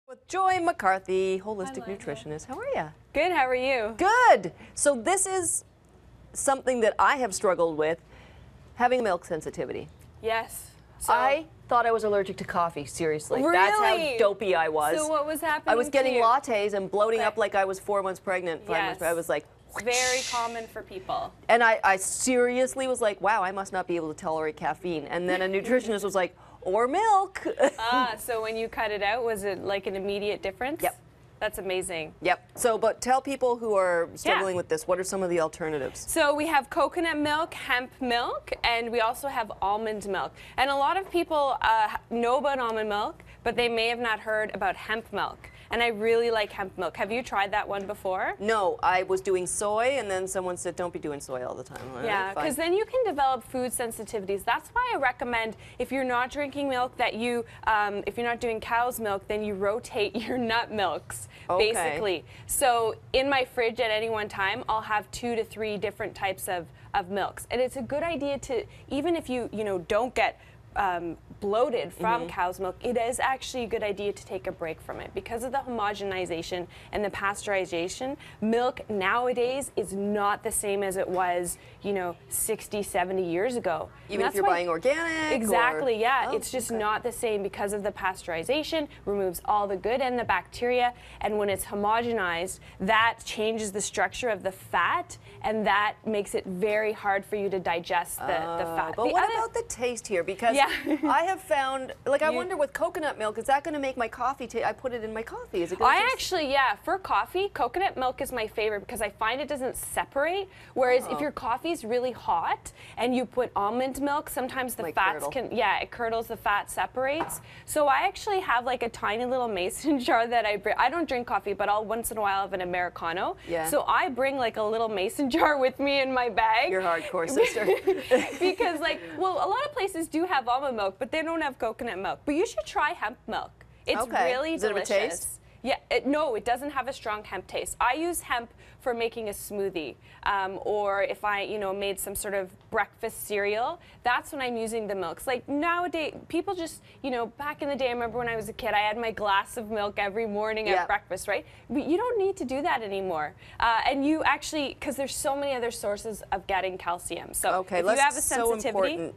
With Joy McCarthy, holistic nutritionist. How are you? Good, how are you? Good. So this is something that I have struggled with, having milk sensitivity. Yes. So, I thought I was allergic to coffee, seriously. Really? That's how dopey I was. So what was happening? I was getting to you? lattes and bloating up like I was 4 months pregnant. 5 months, I was like, it's very common for people. And I seriously was like, wow, I must not be able to tolerate caffeine. And then a nutritionist was like, or milk. So when you cut it out, was it like an immediate difference? Yep. That's amazing. Yep. So, but tell people who are struggling with this, what are some of the alternatives? So we have coconut milk, hemp milk, and we also have almond milk. And a lot of people know about almond milk, but they may have not heard about hemp milk. And I really like hemp milk. Have you tried that one before? No, I was doing soy, and then someone said, don't be doing soy all the time. Yeah, because then you can develop food sensitivities. That's why I recommend, if you're not drinking milk, that you, if you're not doing cow's milk, then you rotate your nut milks, basically. So in my fridge at any one time, I'll have 2 to 3 different types of milks. And it's a good idea to, even if you don't get bloated from cow's milk, it is actually a good idea to take a break from it. Because of the homogenization and the pasteurization, milk nowadays is not the same as it was, 60, 70 years ago. Even if you're buying organic? Exactly, yeah. It's just not the same because of the pasteurization, removes all the good and the bacteria, and when it's homogenized, that changes the structure of the fat, and that makes it very hard for you to digest the fat. But what about the taste here? Because I have found, like, I wonder with coconut milk, is that going to make my coffee taste? I put it in my coffee. Is it going to actually, for coffee, coconut milk is my favorite because I find it doesn't separate. Whereas if your coffee is really hot and you put almond milk, sometimes the fats it curdles, the fat separates. So I actually have like a tiny little mason jar that I don't drink coffee, but I'll once in a while have an Americano. Yeah. So I bring like a little mason jar with me in my bag. You're hardcore, sister. Because a lot of places do have almond milk, but they don't have coconut milk. But you should try hemp milk. It's really delicious. Does it have a taste? Yeah, no, it doesn't have a strong hemp taste. I use hemp for making a smoothie, or if I, made some sort of breakfast cereal, that's when I'm using the milks. Like nowadays, people just, back in the day, I remember when I was a kid, I had my glass of milk every morning at breakfast, right? But you don't need to do that anymore. And you actually, because there's so many other sources of getting calcium. So if you have a sensitivity,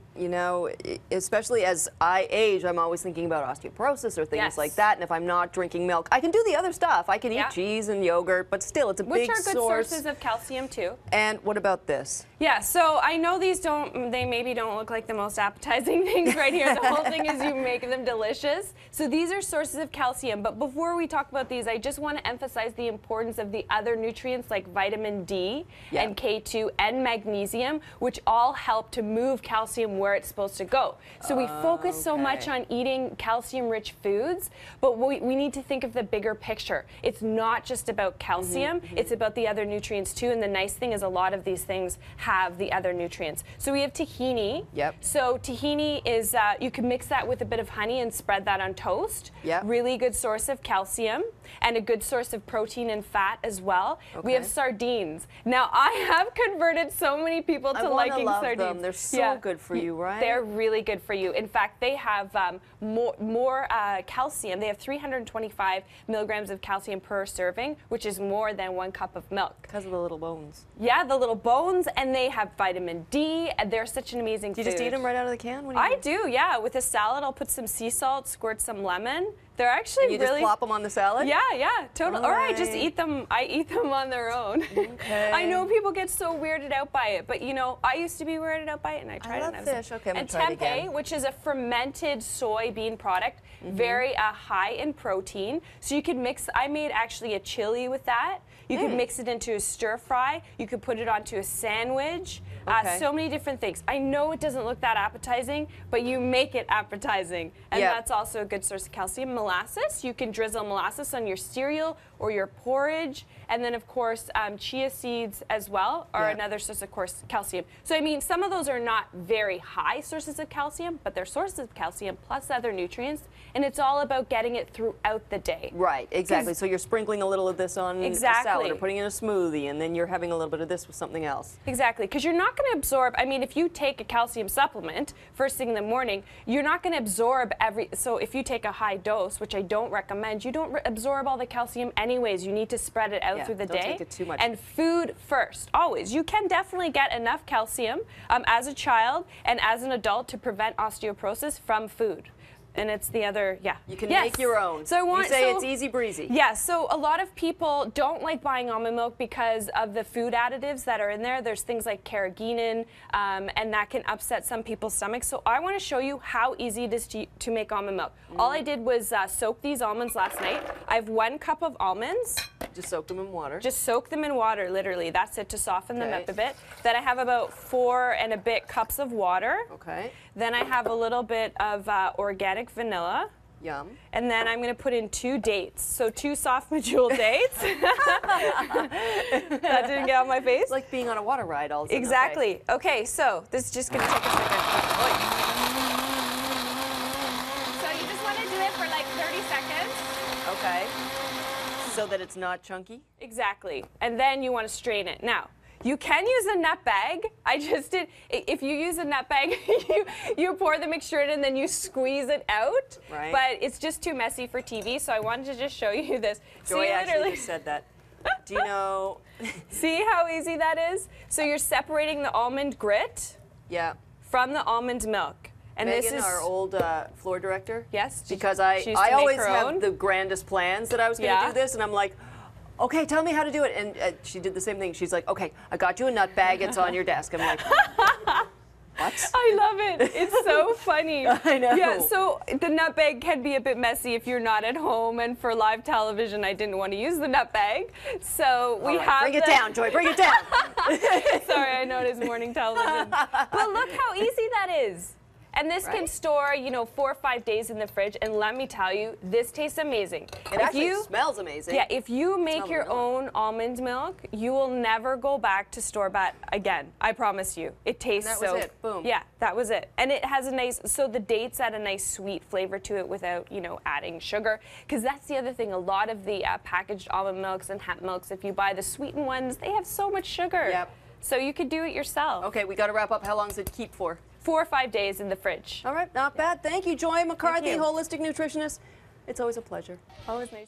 especially as I age, I'm always thinking about osteoporosis or things like that. And if I'm not drinking milk, I can do the other stuff. I can eat cheese and yogurt, but still, it's a big source. Which are good sources of calcium too. And what about this? Yeah, so I know these they maybe don't look like the most appetizing things right here. The whole thing is you make them delicious. So these are sources of calcium, but before we talk about these, I just want to emphasize the importance of the other nutrients like vitamin D and K2 and magnesium, which all help to move calcium where it's supposed to go. So we focus so much on eating calcium-rich foods, but we need to think of the bigger picture. It's not just about calcium, it's about the other nutrients too, and the nice thing is a lot of these things have the other nutrients. So we have tahini. So tahini is, you can mix that with a bit of honey and spread that on toast. Really good source of calcium and a good source of protein and fat as well. We have sardines. Now I have converted so many people to liking sardines. Them. They're so good for you, right? They're really good for you. In fact, they have more calcium. They have 325 milligrams of calcium per serving, which is more than 1 cup of milk. Because of the little bones. Yeah, the little bones, and they have vitamin D, and they're such an amazing food. Do you just eat them right out of the can? I do, yeah. With a salad, I'll put some sea salt, squirt some lemon. They're actually you just plop them on the salad? Yeah, totally. Or I just eat them. I eat them on their own. I know people get so weirded out by it, but I used to be weirded out by it, and I tried it. I love fish. Okay, I'm and gonna try it again. tempeh, which is a fermented soybean product, very high in protein. So you can mix. I made actually a chili with that. You could mix it into a stir fry. You could put it onto a sandwich. So many different things. I know it doesn't look that appetizing, but you make it appetizing, and that's also a good source of calcium. Molasses, you can drizzle molasses on your cereal or your porridge, and then of course chia seeds as well are another source of calcium. So I mean, some of those are not very high sources of calcium, but they're sources of calcium plus other nutrients, and it's all about getting it throughout the day. Right, exactly. So you're sprinkling a little of this on a salad or putting in a smoothie, and then you're having a little bit of this with something else. Exactly, because you're not going to absorb, I mean, if you take a calcium supplement first thing in the morning, you're not going to absorb so if you take a high dose, house, which I don't recommend, you don't absorb all the calcium anyways. You need to spread it out through the day. Don't take it too much. And food first, always. You can definitely get enough calcium as a child and as an adult to prevent osteoporosis from food. And it's the other, You can make your own. So you say it's easy breezy. Yeah, so a lot of people don't like buying almond milk because of the food additives that are in there. There's things like carrageenan, and that can upset some people's stomachs. So I want to show you how easy it is to make almond milk. All I did was soak these almonds last night. I have 1 cup of almonds. Just soak them in water. Just soak them in water, literally. That's it, to soften them up a bit. Then I have about 4 and a bit cups of water. Okay. Then I have a little bit of organic vanilla. Yum. And then I'm going to put in 2 dates. So 2 soft medjool dates. That didn't get on my face? It's like being on a water ride all the time. Exactly. Okay, so this is just going to take a second. So you just want to do it for like 30 seconds. Okay. So that it's not chunky? Exactly. And then you want to strain it. Now, you can use a nut bag. I just did. If you use a nut bag, you pour the mixture in and then you squeeze it out. Right. But it's just too messy for TV, so I wanted to just show you this. Joy actually just said that. Do you know? See how easy that is? So you're separating the almond grit from the almond milk. And Megan, this is our old floor director. Yes. Because I always have the grandest plans that I was going to do this, and I'm like, okay, tell me how to do it. And she did the same thing. She's like, okay, I got you a nut bag. It's on your desk. I'm like, what? I love it. It's so funny. I know. Yeah, so the nut bag can be a bit messy if you're not at home, and for live television, I didn't want to use the nut bag. So we have bring it down, Joy. Bring it down. Sorry, I know it is morning television. But look how easy that is. And this can store, 4 or 5 days in the fridge, and let me tell you, this tastes amazing. It actually smells amazing. Yeah, if you make your own almond milk, you will never go back to store-bought again. I promise you. It tastes and that was it. Boom. Yeah, that was it. And it has a nice, so the dates add a nice sweet flavor to it without, adding sugar. Because that's the other thing. A lot of the packaged almond milks and hemp milks, if you buy the sweetened ones, they have so much sugar. Yep. So you could do it yourself. Okay, we got to wrap up. How long does it keep for? 4 or 5 days in the fridge. All right, not bad. Thank you, Joy McCarthy, holistic nutritionist. It's always a pleasure. Always nice.